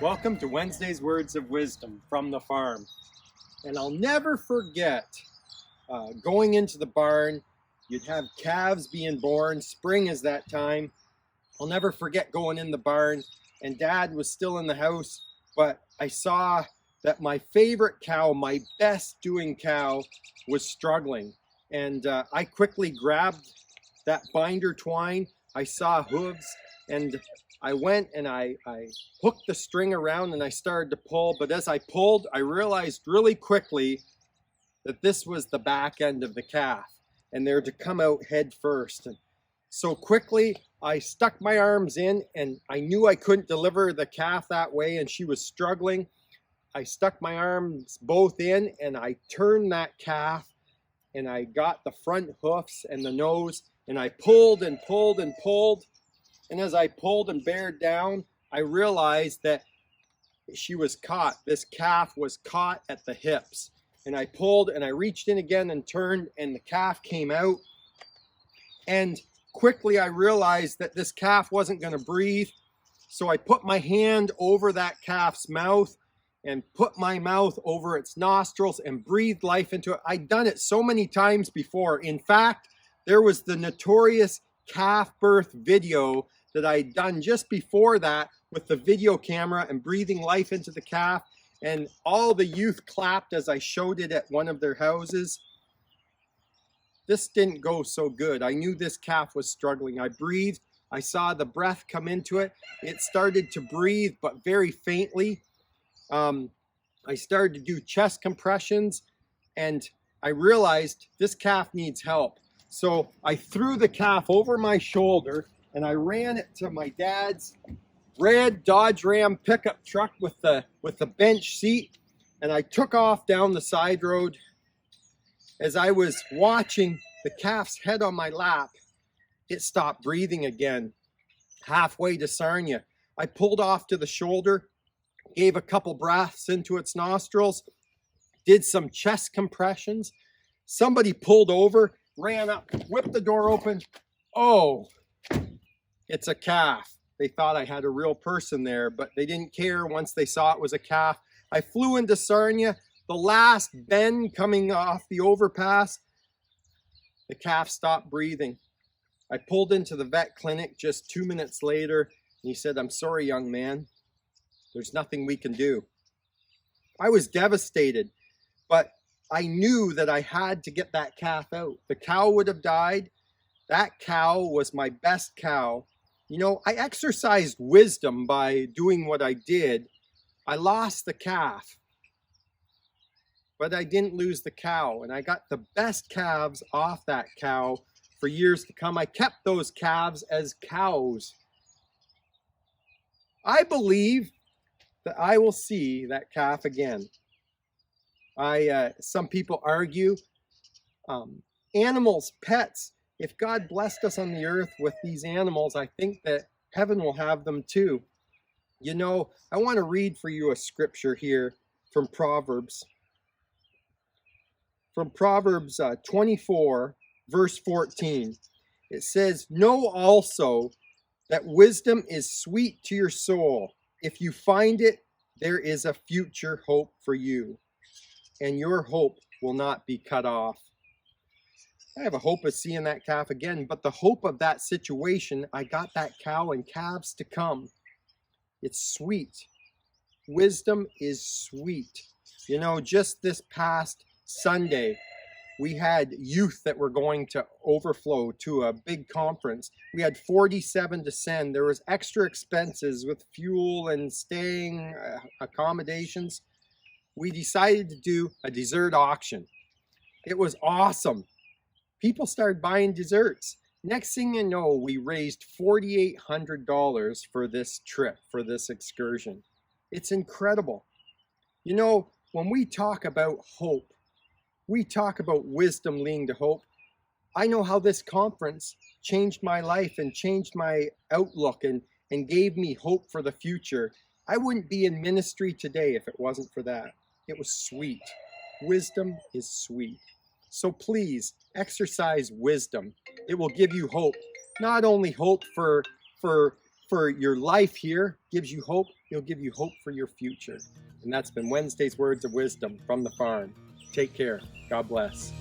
Welcome to Wednesday's Words of Wisdom from the farm. And I'll never forget going into the barn. You'd have calves being born. Spring is that time. I'll never forget going in the barn, and Dad was still in the house, but I saw that my favorite cow, my best doing cow, was struggling. And I quickly grabbed that binder twine. I saw hooves, and I went and I hooked the string around and I started to pull. But as I pulled, I realized really quickly that this was the back end of the calf and they're to come out head first. And so quickly I stuck my arms in, and I knew I couldn't deliver the calf that way and she was struggling. I stuck my arms both in and I turned that calf, and I got the front hoofs and the nose, and I pulled and pulled and pulled. And as I pulled and bared down, I realized that she was caught. This calf was caught at the hips. And I pulled and I reached in again and turned, and the calf came out. And quickly I realized that this calf wasn't going to breathe. So I put my hand over that calf's mouth and put my mouth over its nostrils and breathed life into it. I'd done it so many times before. In fact, there was the notorious calf birth video that I'd done just before that with the video camera and breathing life into the calf, and all the youth clapped as I showed it at one of their houses. This didn't go so good. I knew this calf was struggling. I breathed. I saw the breath come into it. It started to breathe, but very faintly. I started to do chest compressions, and I realized this calf needs help. So I threw the calf over my shoulder and I ran it to my dad's red Dodge Ram pickup truck with the bench seat, and I took off down the side road. As I was watching the calf's head on my lap, it stopped breathing again. Halfway to Sarnia, I pulled off to the shoulder, gave a couple breaths into its nostrils, did some chest compressions. Somebody pulled over, ran up, whipped the door open. Oh, it's a calf. They thought I had a real person there, but they didn't care once they saw it was a calf. I flew into Sarnia. The last bend coming off the overpass, the calf stopped breathing. I pulled into the vet clinic just 2 minutes later, and he said, "I'm sorry, young man. There's nothing we can do." I was devastated, but I knew that I had to get that calf out. The cow would have died. That cow was my best cow. You know, I exercised wisdom by doing what I did. I lost the calf, but I didn't lose the cow, and I got the best calves off that cow for years to come. I kept those calves as cows. I believe that I will see that calf again. Some people argue, animals, pets, if God blessed us on the earth with these animals, I think that heaven will have them too. You know, I want to read for you a scripture here from Proverbs. From Proverbs 24, verse 14. It says, "Know also that wisdom is sweet to your soul. If you find it, there is a future hope for you, and your hope will not be cut off." I have a hope of seeing that calf again, but the hope of that situation, I got that cow and calves to come. It's sweet. Wisdom is sweet. You know, just this past Sunday, we had youth that were going to overflow to a big conference. We had 47 to send. There was extra expenses with fuel and staying accommodations. We decided to do a dessert auction. It was awesome. People started buying desserts. Next thing you know, we raised $4,800 for this trip, for this excursion. It's incredible. You know, when we talk about hope, we talk about wisdom leading to hope. I know how this conference changed my life and changed my outlook and gave me hope for the future. I wouldn't be in ministry today if it wasn't for that. It was sweet. Wisdom is sweet. So please exercise wisdom. It will give you hope. Not only hope for for your life here, gives you hope, he'll give you hope for your future. And that's been Wednesday's Words of Wisdom from the farm. Take care. God bless.